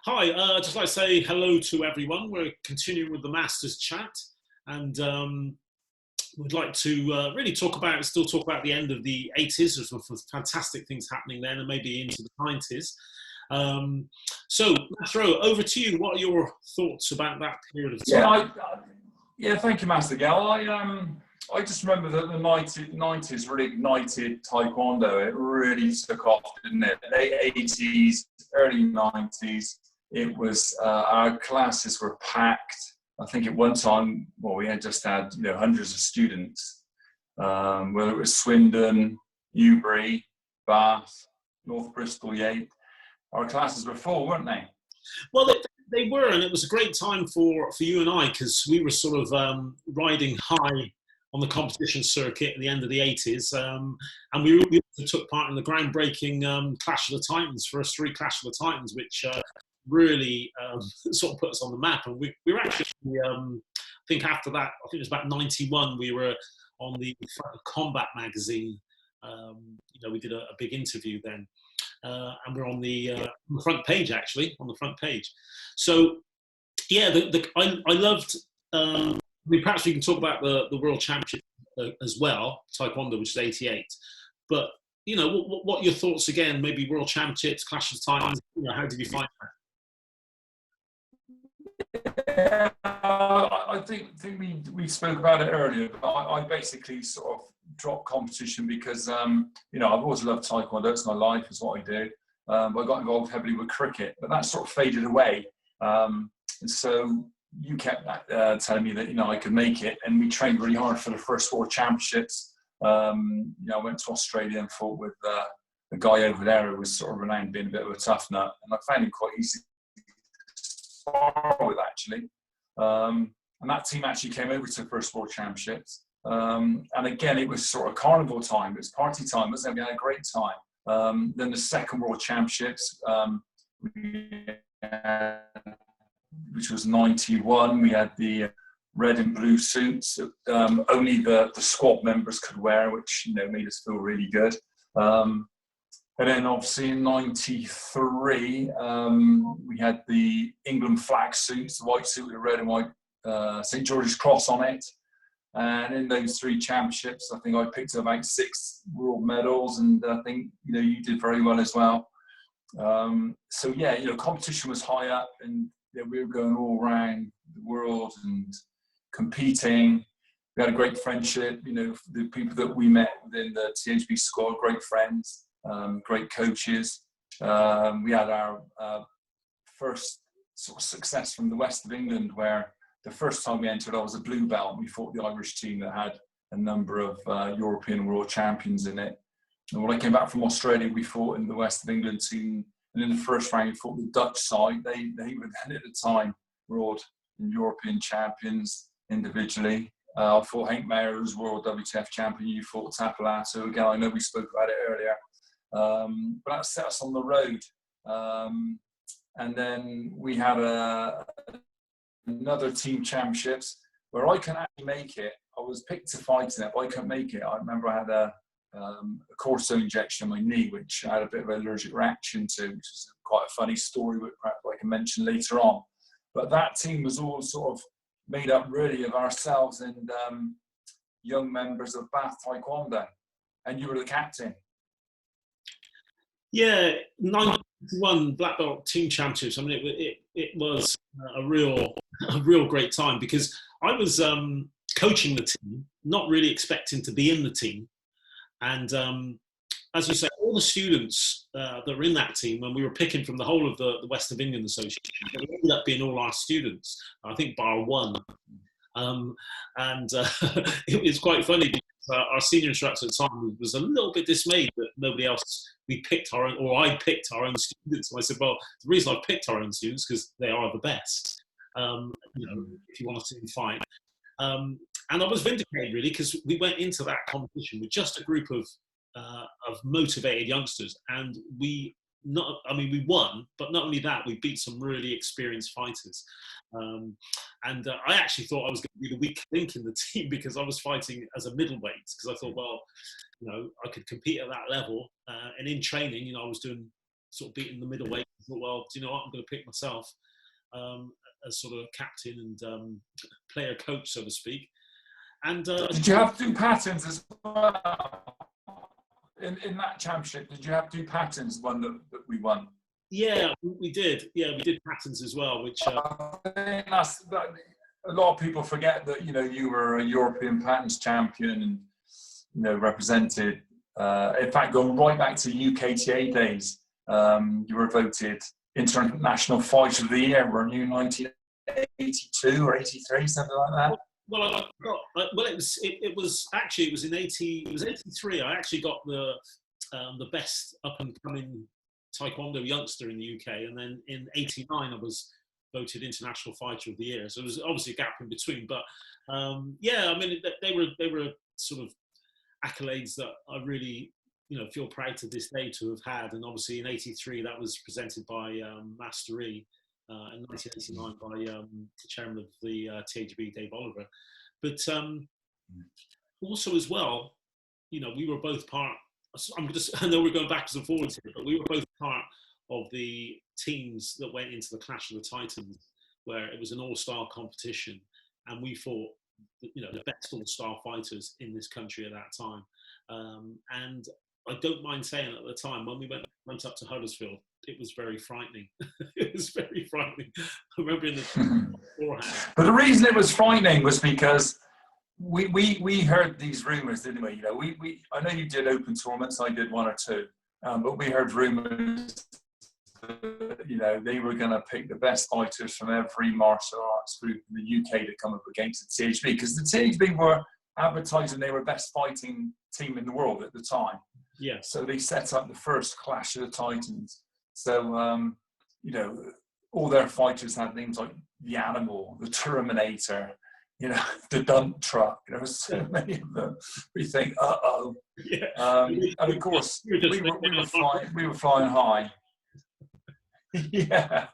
Hi, I'd just like to say hello to everyone. We're continuing with the Masters chat, and we'd like to still talk about the end of the 80s. There's some fantastic things happening then, and maybe into the 90s. Um, so, Mathro, over to you. What are your thoughts about that period of Yeah, time? yeah. Thank you, Master Gal. I just remember that the 90s really ignited Taekwondo. It really took off, didn't it? Late 80s, early 90s. It was our classes were packed. I think at one time, well, we had just had hundreds of students. Whether it was Swindon, Newbury, Bath, North Bristol, Yate, our classes were full, weren't they? Well, they were, and it was a great time for you and I because we were sort of riding high on the competition circuit at the end of the 80s. And we also took part in the groundbreaking Clash of the Titans, first three Clash of the Titans, which really sort of put us on the map. And we were actually, I think after that, I think it was about 91, we were on the front of Combat magazine. We did a big interview then. And we're on the front page, actually, on the front page. So, yeah, I loved. Perhaps we can talk about the World Championship as well, Taekwondo, which is '88. But what are your thoughts again? Maybe World Championships, Clash of Titans. How did you find I think we spoke about it earlier, but I basically sort of dropped competition because I've always loved Taekwondo. It's my life. It's what I do. But I got involved heavily with cricket, but that sort of faded away. And so you kept telling me that I could make it, and we trained really hard for the first World Championships. I went to Australia and fought with a guy over there who was sort of renowned being a bit of a tough nut, and I found him quite easy with actually, and that team actually came over to the first World Championships, and again it was sort of carnival time, it was party time, wasn't it? We had a great time. Then the second World Championships, which was 91, we had the red and blue suits that only the squad members could wear, which made us feel really good. And then obviously in 93, we had the England flag suits, the white suit with the red and white St. George's Cross on it. And in those three championships, I think I picked up about 6 world medals, and I think you did very well as well. So yeah, competition was high up, and we were going all around the world and competing. We had a great friendship. The people that we met within the THB squad, great friends. Great coaches. We had our first sort of success from the west of England, where the first time we entered, I was a blue belt. We fought the Irish team that had a number of European world champions in it. And when I came back from Australia, we fought in the west of England team. And in the first round, we fought the Dutch side. They were then at the time world and European champions individually. I fought Hank Mayer, who was world WTF champion. You fought Tapalato. Again, I know we spoke about it earlier. But that set us on the road. And then we had another team championships where I couldn't actually make it. I was picked to fight in it, but I couldn't make it. I remember I had a cortisone injection on my knee, which I had a bit of an allergic reaction to, which is quite a funny story, which perhaps I can mention later on. But that team was all sort of made up really of ourselves and young members of Bath Taekwondo. And you were the captain. Yeah, 91 Black Belt Team Championships. I mean, it was a real great time because I was coaching the team, not really expecting to be in the team. And as you say, all the students that were in that team, when we were picking from the whole of the West of England Association, it ended up being all our students, I think bar one. It was quite funny because our senior instructor at the time was a little bit dismayed that nobody else, we picked our own, or I picked our own students. And I said, well, the reason I picked our own students because they are the best, if you want to see them fight. And I was vindicated really because we went into that competition with just a group of motivated youngsters, and we won, but not only that, we beat some really experienced fighters. I actually thought I was going to be the weak link in the team because I was fighting as a middleweight, because I thought, well, I could compete at that level. And in training, I was doing sort of beating the middleweight. I thought, well, do you know what? I'm going to pick myself as sort of captain and player coach, so to speak. And did you have to do patterns as well in that championship? Did you have to do patterns? One that we won. Yeah, we did. Yeah, we did patterns as well, which I think a lot of people forget that you were a European patterns champion and represented. In fact, going right back to UKTA days, you were voted International Fighter of the Year, weren't you, 1982 or 83, something like that? Well, it was in 83. I actually got the best up and coming Taekwondo youngster in the UK, and then in 89 I was voted International Fighter of the Year. So there was obviously a gap in between, but yeah, I mean they were sort of accolades that I really feel proud to this day to have had. And obviously in 83 that was presented by Master E. In 1989 by the chairman of the THB, Dave Oliver. But also as well, we were both part. I know we're going backwards and forwards here, but we were both part of the teams that went into the Clash of the Titans, where it was an all-star competition, and we fought, the best all-star fighters in this country at that time. And I don't mind saying at the time, when we went up to Huddersfield, it was very frightening. It was very frightening. I remember in the beforehand. But the reason it was frightening was because we heard these rumours, didn't we? I know you did open tournaments. I did one or two, but we heard rumours that, they were going to pick the best fighters from every martial arts group in the UK to come up against the THB, because the THB were advertising they were best fighting team in the world at the time. Yeah. So they set up the first Clash of the Titans. So, all their fighters had names like the Animal, the Terminator, the Dump Truck. There were so many of them. We think, uh-oh. Yeah. And of course, we were flying high. Yeah.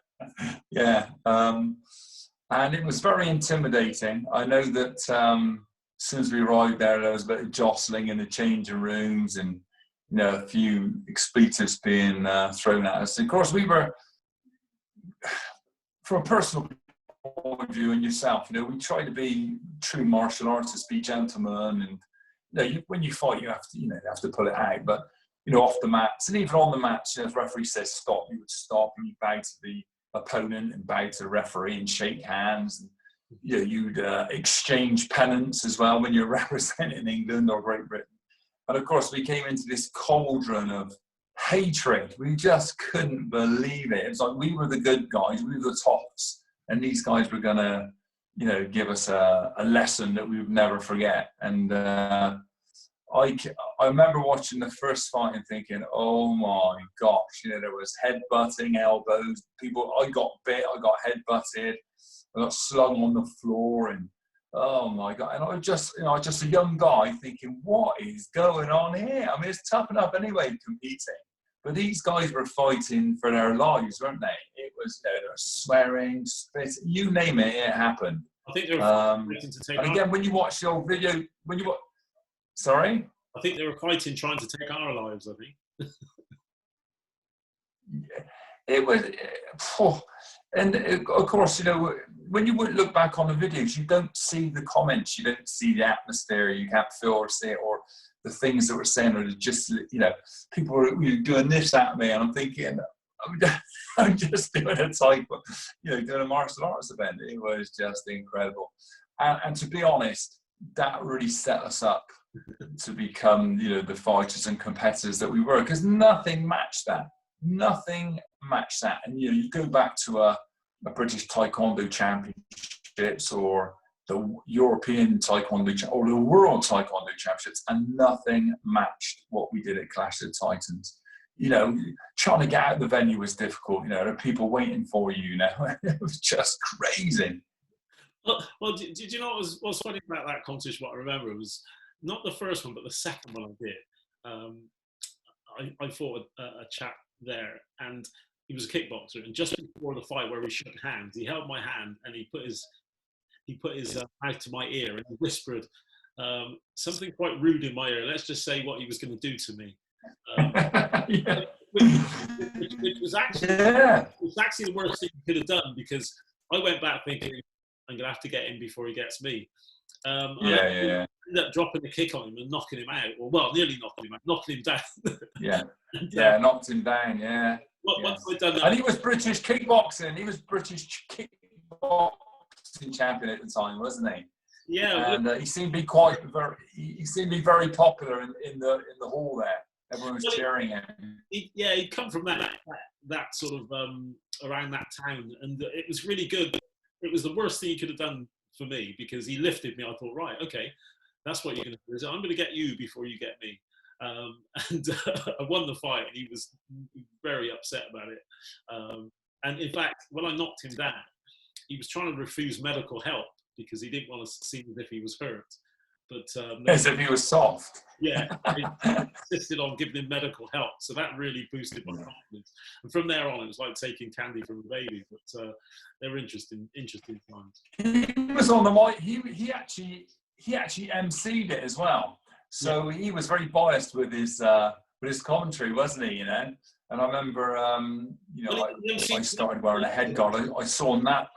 Yeah. And it was very intimidating. I know that as soon as we arrived there was a bit of jostling in the changing rooms and a few expletives being thrown at us. Of course, we were, from a personal point of view, and yourself, we try to be true martial artists, be gentlemen, and when you fight, you have to pull it out. But off the mats and even on the mats, if the referee says stop, you would stop and you bow to the opponent and bow to the referee and shake hands. And, you'd exchange pennants as well when you're representing England or Great Britain. And of course, we came into this cauldron of hatred. We just couldn't believe it. It's like we were the good guys, we were the tops, and these guys were going to, give us a lesson that we would never forget. And I remember watching the first fight and thinking, oh my gosh, there was headbutting, elbows. I got bit, I got headbutted, I got slung on the floor, and oh my God. And I was just a young guy thinking, what is going on here? I mean, it's tough enough anyway competing, but these guys were fighting for their lives, weren't they? It was, they were swearing, spitting, you name it, it happened. I think they were fighting to take. And again, when you watch the old video, sorry? I think they were fighting trying to take our lives, I think. It was, and of course, when you look back on the videos, you don't see the comments, you don't see the atmosphere, you can't feel or see it, or the things that were saying, or just, people were doing this at me, and I'm thinking, I'm just doing a type of, doing a martial arts event. It was just incredible. And to be honest, that really set us up to become, the fighters and competitors that we were, because nothing matched that. Nothing matched that. And you go back to a British Taekwondo Championships or the European Taekwondo or the World Taekwondo Championships, and nothing matched what we did at Clash of the Titans. Trying to get out of the venue was difficult. There are people waiting for you. It was just crazy. Well, did you know what's funny about that competition? What I remember was not the first one, but the second one I did. I fought a chap there, and he was a kickboxer. And just before the fight, where we shook hands, he held my hand and he put his mouth to my ear and he whispered something quite rude in my ear. Let's just say what he was going to do to me. Yeah. which was actually the worst thing you could have done, because I went back thinking I'm gonna have to get him before he gets me. And I ended up dropping the kick on him and knocking him out, or well, nearly knocking him out, knocking him down. And, knocked him down. Once I'd done that, and he was British kickboxing. He was British kickboxing champion at the time, wasn't he? Yeah, and he seemed to be he seemed to be very popular in the hall there. Everyone was cheering him. He'd come from that sort of around that town, and it was really good. It was the worst thing he could have done for me, because he lifted me. I thought, right, okay, that's what you're going to do. Is I'm going to get you before you get me. And I won the fight, and he was very upset about it. And in fact, when I knocked him down, he was trying to refuse medical help because he didn't want to seem as if he was hurt. But as if he was soft. Yeah, he insisted on giving him medical help, so that really boosted my confidence. And from there on, it was like taking candy from a baby. But they were interesting times. He was on the mic. He actually emceed it as well. So he was very biased with his commentary, wasn't he? You know. And I remember, I started wearing a head guard. I saw that.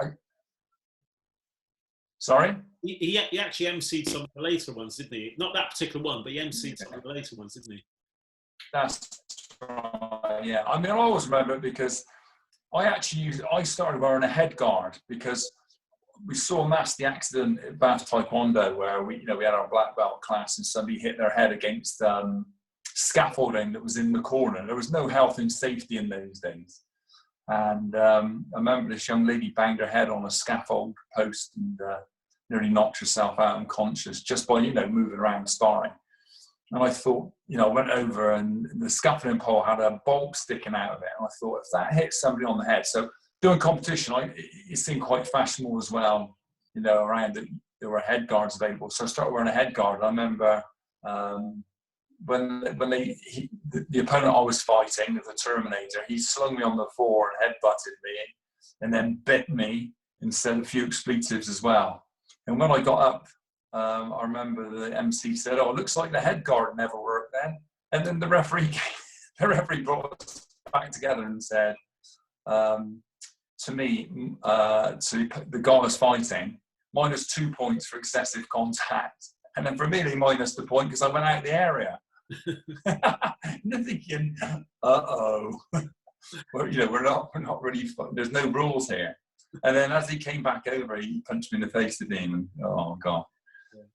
Sorry. He actually emceed some of the later ones, didn't he? Not that particular one, but he emceed some of the later ones, didn't he? That's right. Yeah. I mean, I always remember it because I started wearing a head guard because we saw a nasty accident at Bath Taekwondo where we had our black belt class and somebody hit their head against scaffolding that was in the corner. There was no health and safety in those days. And I remember this young lady banged her head on a scaffold post and nearly knocked herself out unconscious just by, moving around sparring. And I thought, I went over and the scaffolding pole had a bolt sticking out of it. And I thought, if that hits somebody on the head. So doing competition, it seemed quite fashionable as well, around it. There were head guards available. So I started wearing a head guard. I remember when the opponent I was fighting, the Terminator, he slung me on the floor and headbutted me and then bit me and said a few expletives as well. And when I got up, I remember the MC said, "Oh, it looks like the head guard never worked then." And then the referee brought us back together and said to me, to the guy I was fighting, -2 points for excessive contact. And then for me, they minus the point because I went out of the area. And I'm thinking, we're not really, there's no rules here. And then as he came back over, he punched me in the face again. And, oh God.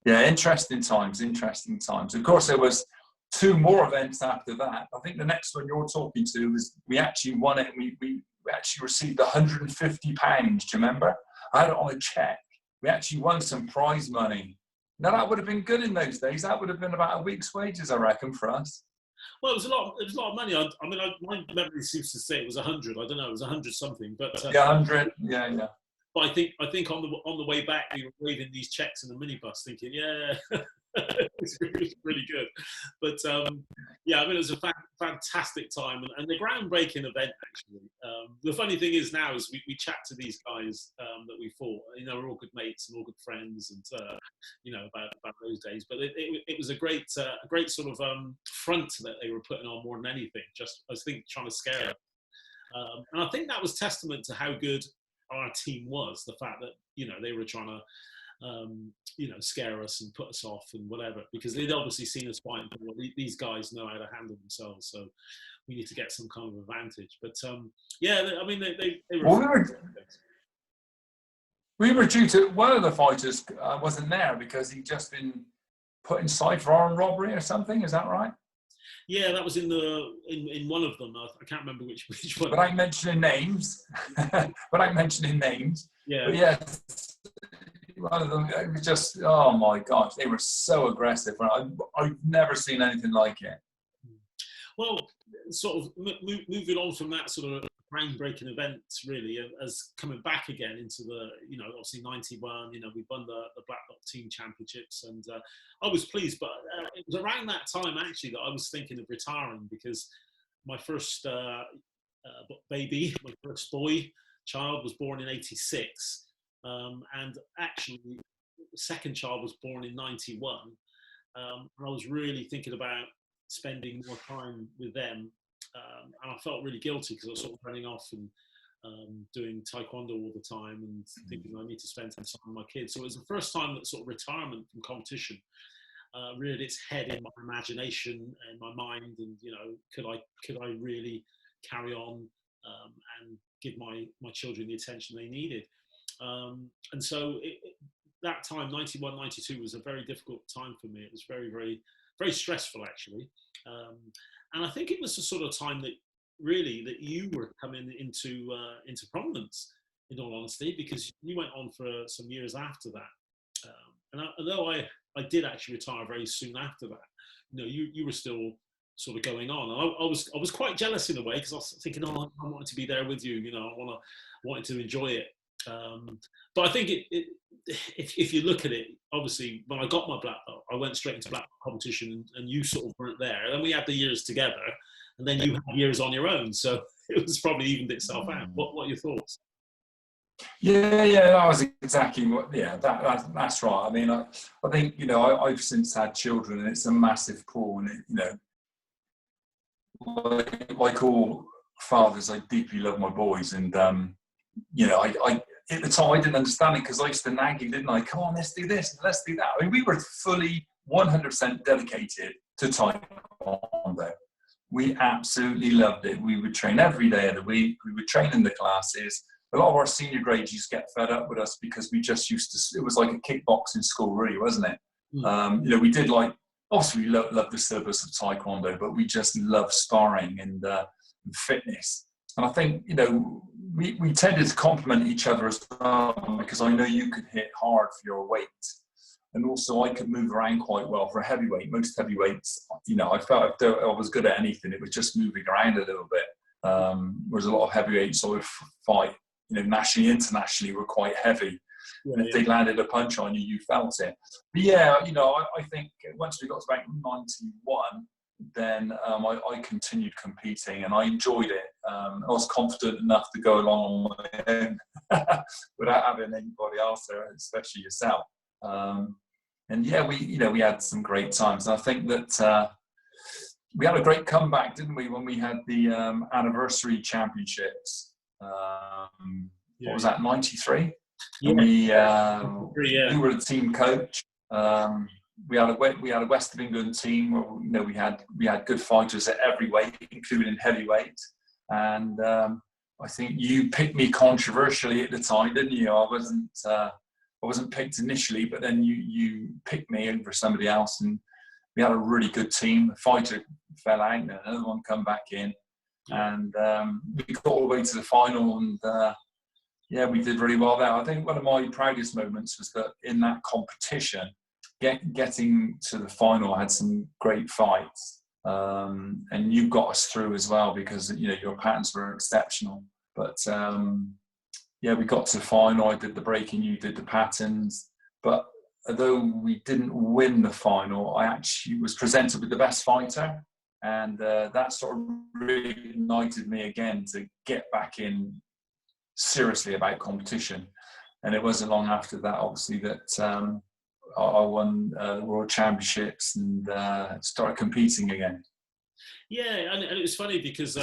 Yeah, interesting times. Of course, there was 2 more events after that. I think the next one you're talking to was, we actually won it. We actually received £150. Do you remember? I had it on a check. We actually won some prize money. Now that would have been good in those days. That would have been about a week's wages, I reckon, for us. Well, it was a lot of money. My memory seems to say it was 100. I don't know, it was 100 something. But 100. Yeah. But I think on the way back, we were waving these checks in the minibus, thinking, it's really good. But it was a fantastic time and a groundbreaking event actually. The funny thing is now is we chat to these guys that we fought. We're all good mates and all good friends, and about those days. But it was a great sort of front that they were putting on more than anything. Just I think trying to scare us. And I think that was testament to how good our team was. The fact that they were trying to scare us and put us off and whatever, because they'd obviously seen us fighting. Well, these guys know how to handle themselves, so we need to get some kind of advantage. But they were. We were due to, one of the fighters wasn't there because he'd just been put inside for armed robbery or something. Is that right? Yeah, that was in one of them. I can't remember which one. But I'm mentioning names. Yeah. But yes, one of them, it was just, oh my gosh, they were so aggressive. I've never seen anything like it. Well, sort of moving on from that sort of groundbreaking event, really, as coming back again into the, obviously 91, we won the Black Belt Team Championships, and I was pleased, but it was around that time actually that I was thinking of retiring, because my first baby, my first child was born in 86, and actually the second child was born in 91, and I was really thinking about spending more time with them. and I felt really guilty because I was sort of running off and doing taekwondo all the time and thinking I need to spend time with my kids. So it was the first time that sort of retirement from competition reared its head in my imagination and my mind, and could I really carry on and give my children the attention they needed? And so that time, 91, 92, was a very difficult time for me. It was very, very, very stressful, actually. And I think it was the sort of time that you were coming into prominence, in all honesty, because you went on for some years after that. And although I did actually retire very soon after that, you were still sort of going on. And I was quite jealous in a way, because I was thinking, oh, I wanted to be there with you. I wanted to enjoy it. But I think if you look at it, obviously, when I got my black belt, I went straight into black belt competition, and you sort of weren't there. And then we had the years together, and then you had years on your own. So it was probably evened itself out. What are your thoughts? Yeah, that was exactly what. Yeah, that's right. I mean, I think I've since had children, and it's a massive pull, and like all fathers, I deeply love my boys, and I at the time I didn't understand it, because I used to nag you, didn't I? Come on, let's do this, let's do that. I mean, we were fully 100% dedicated to taekwondo. We absolutely loved it. We would train every day of the week. We would train in the classes. A lot of our senior grades used to get fed up with us, because we just used to. It was like a kickboxing school, really, wasn't it? We did obviously we loved the syllabus of taekwondo, but we just loved sparring and fitness. And I think we tended to complement each other as well, because I know you could hit hard for your weight, and also I could move around quite well for a heavyweight. Most heavyweights, I felt if I was good at anything, it was just moving around a little bit. Whereas a lot of heavyweights I would fight, nationally, internationally, were quite heavy. Yeah, and if they landed a punch on you, you felt it. But yeah, I think once we got to about 91, then I continued competing, and I enjoyed it. I was confident enough to go along on my own without having anybody else there, especially yourself. And yeah, we had some great times. And I think that we had a great comeback, didn't we, when we had the anniversary championships? What was that, 93? Yeah. We were the team coach. We had a West of England team where we had good fighters at every weight, including heavyweight. And I think you picked me controversially at the time, didn't you? I wasn't picked initially, but then you picked me over somebody else, and we had a really good team. A fighter fell out, and another one come back in, and we got all the way to the final, and we did really well there. I think one of my proudest moments was that in that competition, getting to the final, I had some great fights, and you got us through as well, because your patterns were exceptional. But we got to the final. I did the breaking, you did the patterns. But although we didn't win the final, I actually was presented with the best fighter, and that sort of really ignited me again to get back in seriously about competition. And it wasn't long after that, obviously, that I won the World Championships and started competing again. Yeah, and it was funny because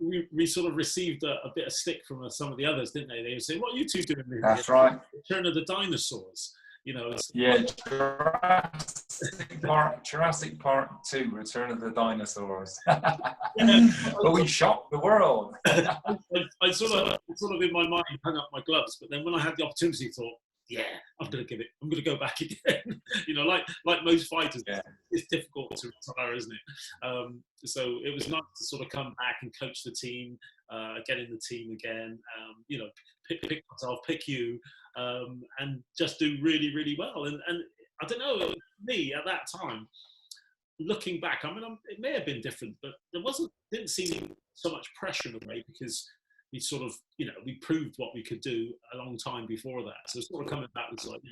we sort of received a bit of stick from some of the others, didn't they? They would say, "What are you two doing here?" That's right. Return of the Dinosaurs. Yeah, Jurassic Park 2, Return of the Dinosaurs. But we shocked the world. I sort of in my mind hung up my gloves, but then when I had the opportunity, thought, yeah, I'm going to go back again. Like most fighters, it's difficult to retire, isn't it? So it was nice to sort of come back and coach the team, get in the team again, pick myself, pick you, and just do really, really well. And I don't know, for me at that time, looking back, I mean, it may have been different, but didn't seem so much pressure in a way, because we sort of, we proved what we could do a long time before that. So sort of coming back was like,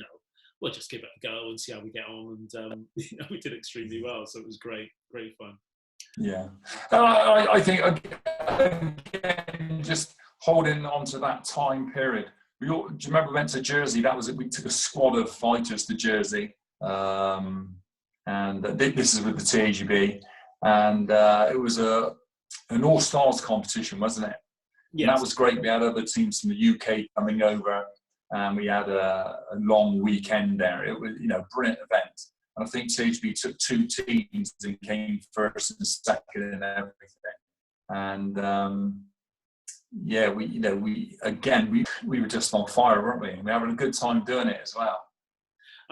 we'll just give it a go and see how we get on. And, we did extremely well. So it was great fun. Yeah. I think, again, just holding on to that time period. Do you remember we went to Jersey? We took a squad of fighters to Jersey. And this is with the TAGB. And it was a an all-stars competition, wasn't it? Yes. And that was great. We had other teams from the UK coming over, and we had a long weekend there. It was, brilliant event. And I think THB took 2 teams and came first and second and everything. And we were just on fire, weren't we? And we were having a good time doing it as well.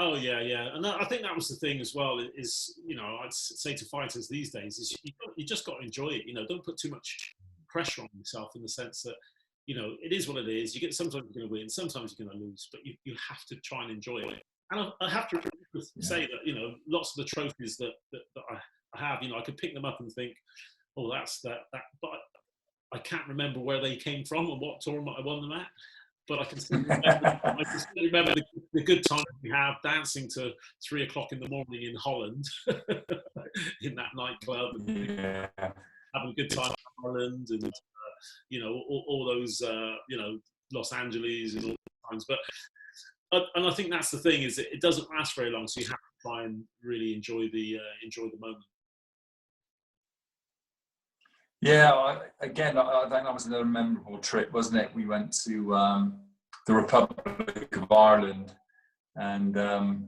Oh yeah, and I think that was the thing as well. Is I'd say to fighters these days is you just got to enjoy it. Don't put too much pressure on yourself in the sense that it is what it is. Sometimes you're going to win, sometimes you're going to lose, but you have to try and enjoy it. And I have to say that lots of the trophies that I have, I could pick them up and think, oh, that's that, but I can't remember where they came from and what tournament I won them at. But I can still remember, the good times we have dancing to 3 o'clock in the morning in Holland in that nightclub, and having a good time in Holland, and all those Los Angeles and all those times. And I think that's the thing, is that it doesn't last very long, so you have to try and really enjoy the moment. Yeah, I think that was another memorable trip, wasn't it? We went to the Republic of Ireland, and I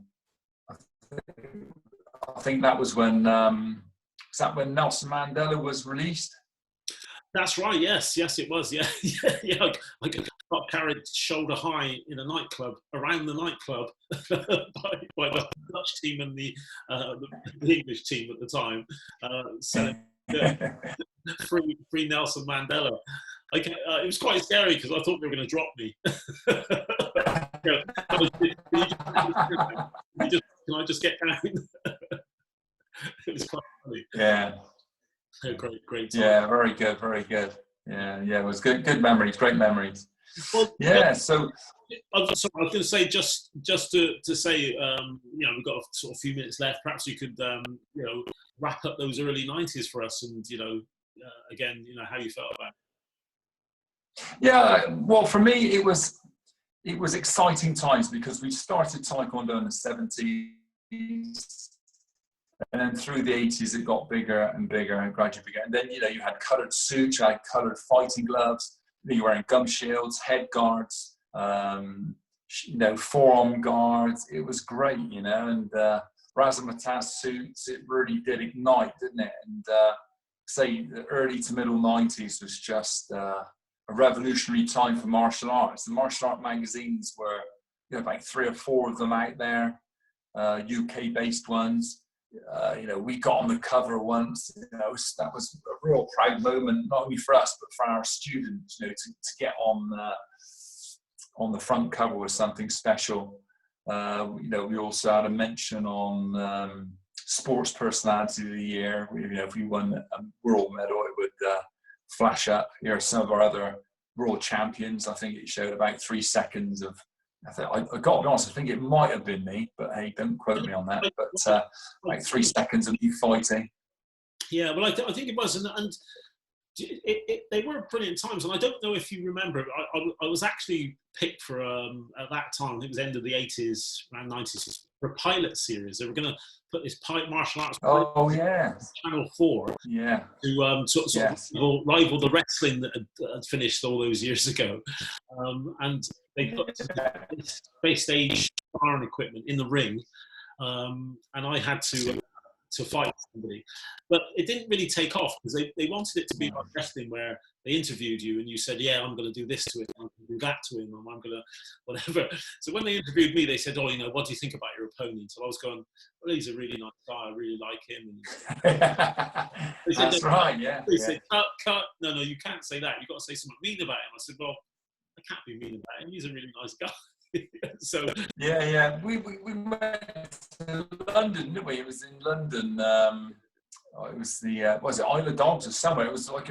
think that was when Nelson Mandela was released? That's right. Yes, it was. Yeah. I got carried shoulder high in a nightclub, around the nightclub, by the Dutch team and the English team at the time, selling free Nelson Mandela. It was quite scary because I thought they were going to drop me. Can I just get down? It was quite funny. Yeah. Great time. Yeah, very good. Yeah, it was good memories, great memories. Well, yeah, so I was going to say, just to say, we've got a sort of few minutes left. Perhaps you could, wrap up those early 90s for us, and again, how you felt about it. Yeah, well, for me, it was exciting times because we started Taekwondo in the 70s, and then through the 80s it got bigger and bigger and gradually bigger. And then you had coloured suits, you had coloured fighting gloves, you were wearing gum shields, head guards, forearm guards. It was great, and razzmatazz suits. It really did ignite, didn't it? And say the early to middle 90s was just a revolutionary time for martial arts. The martial art magazines were, about 3 or 4 of them out there, UK-based ones. We got on the cover once. That was a real proud moment, not only for us but for our students. To get on the front cover was something special. We also had a mention on Sports Personality of the Year. If we won a world medal, it would flash up. Here are some of our other world champions. I think it showed about 3 seconds of. I got to be honest, I think it might have been me, but hey, don't quote me on that. But like 3 seconds of me fighting. Yeah, well, I think it was, and they were brilliant times. And I don't know if you remember, I was actually picked for at that time, I think it was end of the 80s, around 90s, for a pilot series. They were going to put this martial arts on Channel 4 to sort of rival the wrestling that had finished all those years ago. And they put space stage sparring equipment in the ring, and I had to fight somebody. But it didn't really take off because they wanted it to be like wrestling, where they interviewed you and you said, yeah, I'm going to do this to him, I'm going to do that to him, I'm going to whatever. So when they interviewed me, they said, oh, what do you think about your opponent? So I was going, well, he's a really nice guy, I really like him. And said, that's right, yeah. They said, cut. No, you can't say that. You've got to say something mean about him. I said, well, I can't be mean about him. He's a really nice guy. So we went to London, didn't we? It was in London. It was the was it Isle of Dogs or somewhere? It was like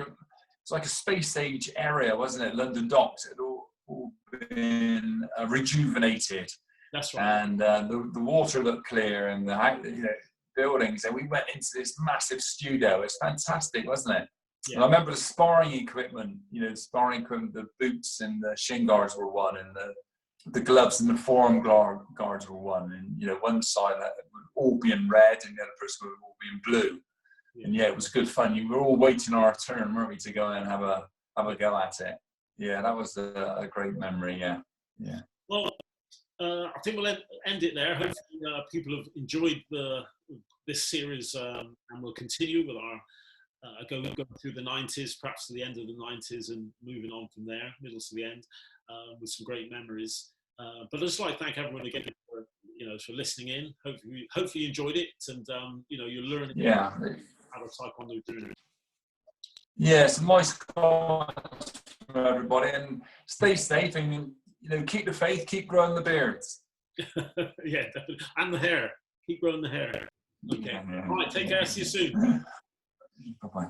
a space age area, wasn't it? London Docks. It had all been rejuvenated. That's right. And the water looked clear, and the buildings. And we went into this massive studio. It's fantastic, wasn't it? Yeah. And I remember the sparring equipment. The boots and the shin guards were one, and the gloves and the forearm guards were one. And one side would all be in red, and the other person would all be in blue. And yeah, it was good fun. You were all waiting our turn, weren't we, to go and have a go at it. Yeah, that was a great memory. Yeah, yeah. Well, I think we'll end it there. Hopefully, people have enjoyed this series, and we'll continue with our going through the 90s, perhaps to the end of the 90s, and moving on from there, middle to the end, with some great memories. But I'd just like to thank everyone again for listening in. Hopefully you enjoyed it, and you're learning how to taekwondo journey. Yeah, some nice comments from everybody, and stay safe, and keep the faith, keep growing the beards. Yeah, definitely. And the hair. Keep growing the hair. Okay. All right, take care. See you soon. Bye-bye.